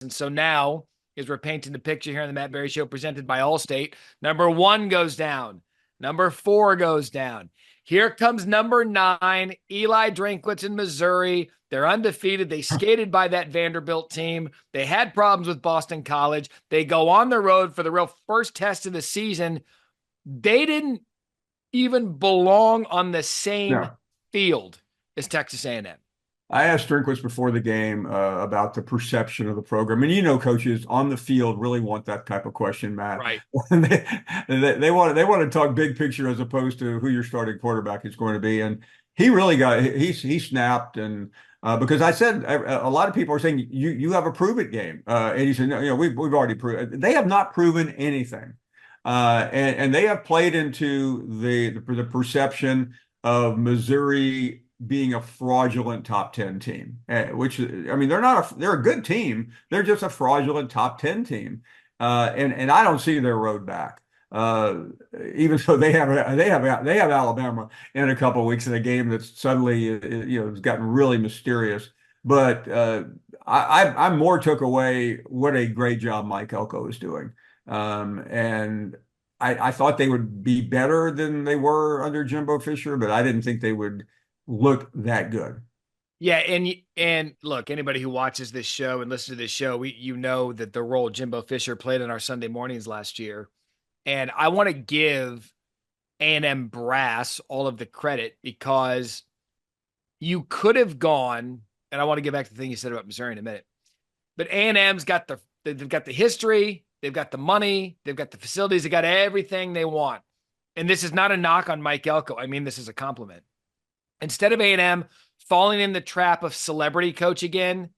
And so now, as we're painting the picture here on the Matt Barrie Show presented by Allstate, number 1 goes down. Number 4 goes down. Here comes number 9, Eli Drinkwitz in Missouri. They're undefeated. They skated by that Vanderbilt team. They had problems with Boston College. They go on the road for the real first test of the season. They didn't even belong on the same field as Texas A&M. I asked Drinkwitz before the game about the perception of the program. And coaches on the field really want that type of question, Matt. Right. they want to talk big picture as opposed to who your starting quarterback is going to be. And he really he snapped. And because I said a lot of people are saying you have a prove it game, and he said no, we've already proven. They have not proven anything, and they have played into the perception of Missouri being a fraudulent top 10 team, which, I mean, they're a good team. They're just a fraudulent top 10 team. And I don't see their road back. Even though they have Alabama in a couple of weeks in a game that's suddenly, has gotten really mysterious. But I more took away what a great job Mike Elko is doing. And I thought they would be better than they were under Jimbo Fisher, but I didn't think they would look that good. Yeah, and look, anybody who watches this show and listens to this show, you know that the role Jimbo Fisher played in our Sunday mornings last year. And I want to give A&M brass all of the credit because you could have gone, and I want to get back to the thing you said about Missouri in a minute, but A&M's they've got the history, they've got the money, they've got the facilities, they got everything they want. And this is not a knock on Mike Elko. I mean, this is a compliment. Instead of A&M falling in the trap of celebrity coach again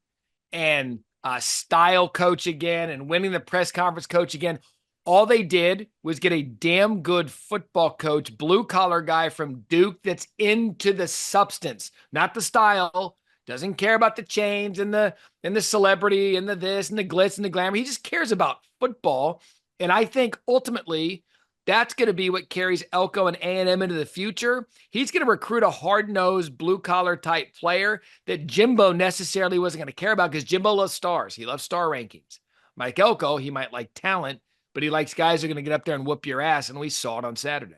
and style coach again and winning the press conference coach again, all they did was get a damn good football coach, blue-collar guy from Duke that's into the substance, not the style, doesn't care about the chains and the celebrity and the this and the glitz and the glamour. He just cares about football. And I think ultimately that's going to be what carries Elko and A&M into the future. He's going to recruit a hard-nosed, blue-collar type player that Jimbo necessarily wasn't going to care about because Jimbo loves stars. He loves star rankings. Mike Elko, he might like talent, but he likes guys who are going to get up there and whoop your ass, and we saw it on Saturday.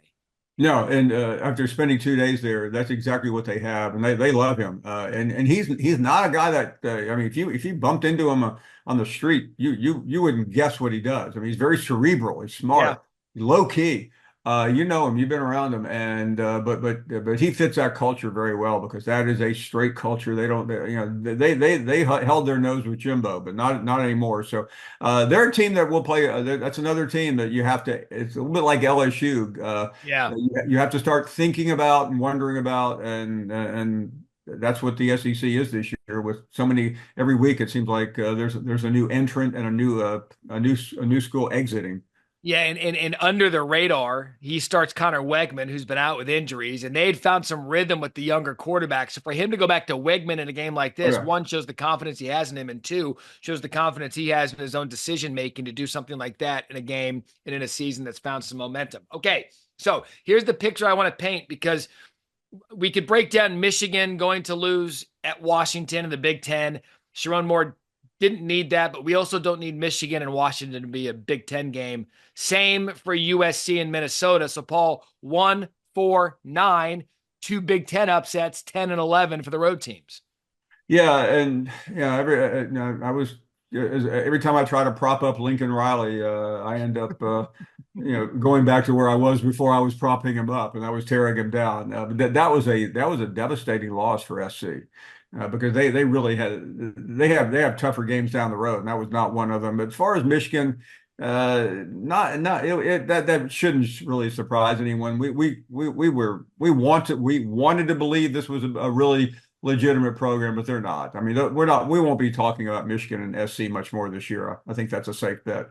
No, and after spending 2 days there, that's exactly what they have, and they love him. And he's not a guy that I mean, if you bumped into him on the street, you wouldn't guess what he does. I mean, he's very cerebral. He's smart. Yeah. Low key, you know him, you've been around him, and but he fits that culture very well because that is a straight culture. They held their nose with Jimbo, but not anymore. So they're a team that will play. That's another team that you have to. It's a little bit like LSU. You have to start thinking about and wondering about, and that's what the SEC is this year. With so many every week, it seems like there's a new entrant and a new school exiting. Yeah, and under the radar, he starts Connor Wegman, who's been out with injuries, and they had found some rhythm with the younger quarterbacks. So for him to go back to Wegman in a game like this, one, shows the confidence he has in him, and two, shows the confidence he has in his own decision-making to do something like that in a game and in a season that's found some momentum. Okay, so here's the picture I want to paint because we could break down Michigan going to lose at Washington in the Big Ten. Sharon Moore didn't need that, but we also don't need Michigan and Washington to be a Big Ten game. Same for USC and Minnesota. So, Paul, 1, 4, 9, 2 Big Ten upsets, 10 and 11 for the road teams. Yeah, and every time I try to prop up Lincoln Riley, I end up going back to where I was before I was propping him up, and I was tearing him down. But that was a devastating loss for SC. Because they really have tougher games down the road, and that was not one of them. But as far as Michigan, that shouldn't really surprise anyone. We wanted to believe this was a really legitimate program, but they're not. I mean, we won't be talking about Michigan and SC much more this year. I think that's a safe bet.